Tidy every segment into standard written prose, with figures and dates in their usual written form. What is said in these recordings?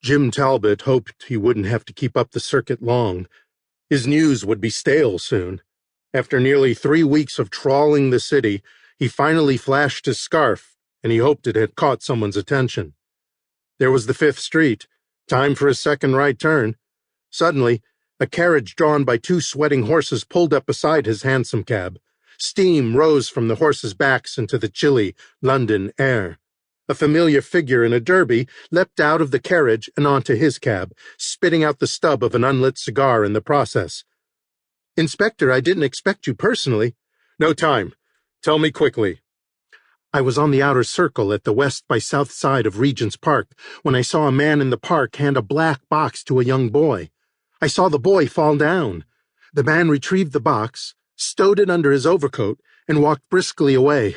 Jim Talbot hoped he wouldn't have to keep up the circuit long. His news would be stale soon. After nearly 3 weeks of trawling the city, he finally flashed his scarf, and he hoped it had caught someone's attention. There was the 5th Street. Time for his second right turn. Suddenly, a carriage drawn by 2 sweating horses pulled up beside his hansom cab. Steam rose from the horses' backs into the chilly London air. A familiar figure in a derby leapt out of the carriage and onto his cab, spitting out the stub of an unlit cigar in the process. "Inspector, I didn't expect you personally." "No time. Tell me quickly." "I was on the outer circle at the west by south side of Regent's Park when I saw a man in the park hand a black box to a young boy. I saw the boy fall down. The man retrieved the box, stowed it under his overcoat, and walked briskly away.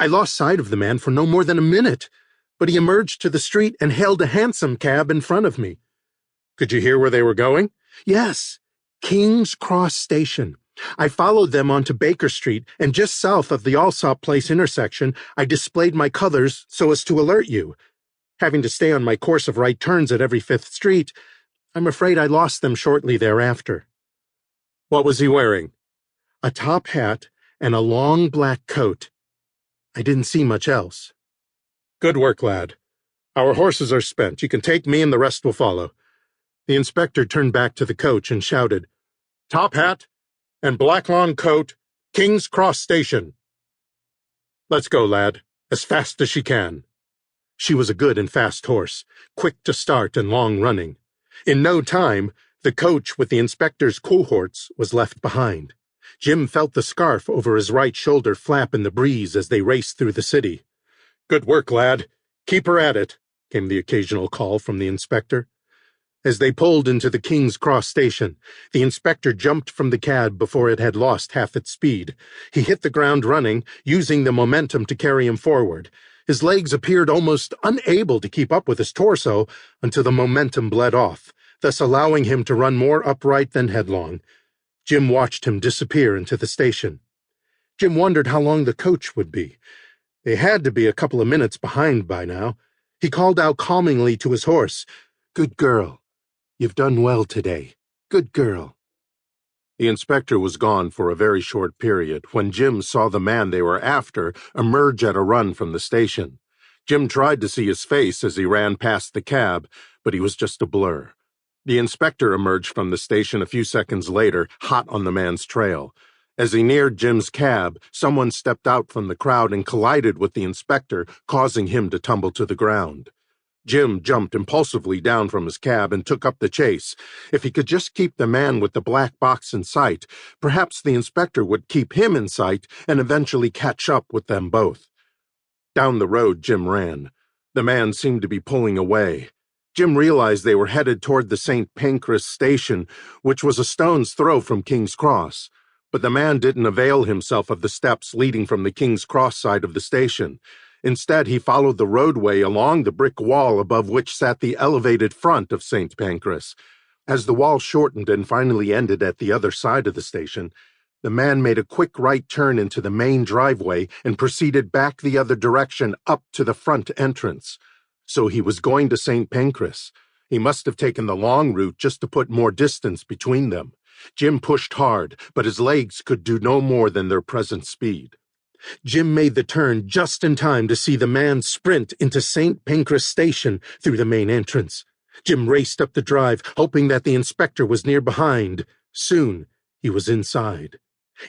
I lost sight of the man for no more than a minute, but he emerged to the street and hailed a hansom cab in front of me." "Could you hear where they were going?" "Yes. King's Cross Station. I followed them onto Baker Street, and just south of the Allsop Place intersection, I displayed my colors so as to alert you. Having to stay on my course of right turns at every 5th Street, I'm afraid I lost them shortly thereafter." "What was he wearing?" "A top hat and a long black coat. I didn't see much else." "Good work, lad. Our horses are spent. You can take me and the rest will follow." The inspector turned back to the coach and shouted, "Top hat and black lawn coat, King's Cross Station." "Let's go, lad, as fast as she can." She was a good and fast horse, quick to start and long running. In no time, the coach with the inspector's cohorts was left behind. Jim felt the scarf over his right shoulder flap in the breeze as they raced through the city. "Good work, lad. Keep her at it," came the occasional call from the inspector. As they pulled into the King's Cross station, the inspector jumped from the cab before it had lost half its speed. He hit the ground running, using the momentum to carry him forward. His legs appeared almost unable to keep up with his torso until the momentum bled off, thus allowing him to run more upright than headlong. Jim watched him disappear into the station. Jim wondered how long the coach would be. They had to be a couple of minutes behind by now. He called out calmingly to his horse, "Good girl. You've done well today. Good girl." The inspector was gone for a very short period when Jim saw the man they were after emerge at a run from the station. Jim tried to see his face as he ran past the cab, but he was just a blur. The inspector emerged from the station a few seconds later, hot on the man's trail. As he neared Jim's cab, someone stepped out from the crowd and collided with the inspector, causing him to tumble to the ground. Jim jumped impulsively down from his cab and took up the chase. If he could just keep the man with the black box in sight, perhaps the inspector would keep him in sight and eventually catch up with them both. Down the road Jim ran. The man seemed to be pulling away. Jim realized they were headed toward the St. Pancras station, which was a stone's throw from King's Cross. But the man didn't avail himself of the steps leading from the King's Cross side of the station. Instead, he followed the roadway along the brick wall above which sat the elevated front of St. Pancras. As the wall shortened and finally ended at the other side of the station, the man made a quick right turn into the main driveway and proceeded back the other direction up to the front entrance. So he was going to St. Pancras. He must have taken the long route just to put more distance between them. Jim pushed hard, but his legs could do no more than their present speed. Jim made the turn just in time to see the man sprint into St. Pancras Station through the main entrance. Jim raced up the drive, hoping that the inspector was near behind. Soon, he was inside.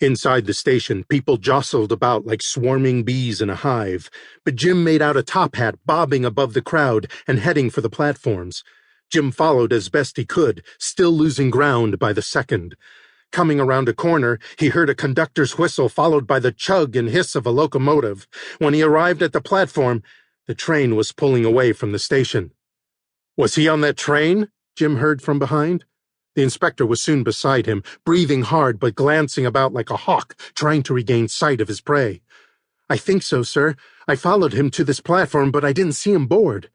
Inside the station, people jostled about like swarming bees in a hive, but Jim made out a top hat bobbing above the crowd and heading for the platforms. Jim followed as best he could, still losing ground by the second. Coming around a corner, he heard a conductor's whistle followed by the chug and hiss of a locomotive. When he arrived at the platform, the train was pulling away from the station. "Was he on that train?" Jim heard from behind. The inspector was soon beside him, breathing hard but glancing about like a hawk, trying to regain sight of his prey. "I think so, sir. I followed him to this platform, but I didn't see him board."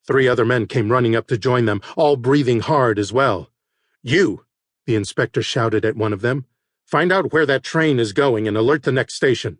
3 other men came running up to join them, all breathing hard as well. "You," the inspector shouted at one of them, "find out where that train is going and alert the next station."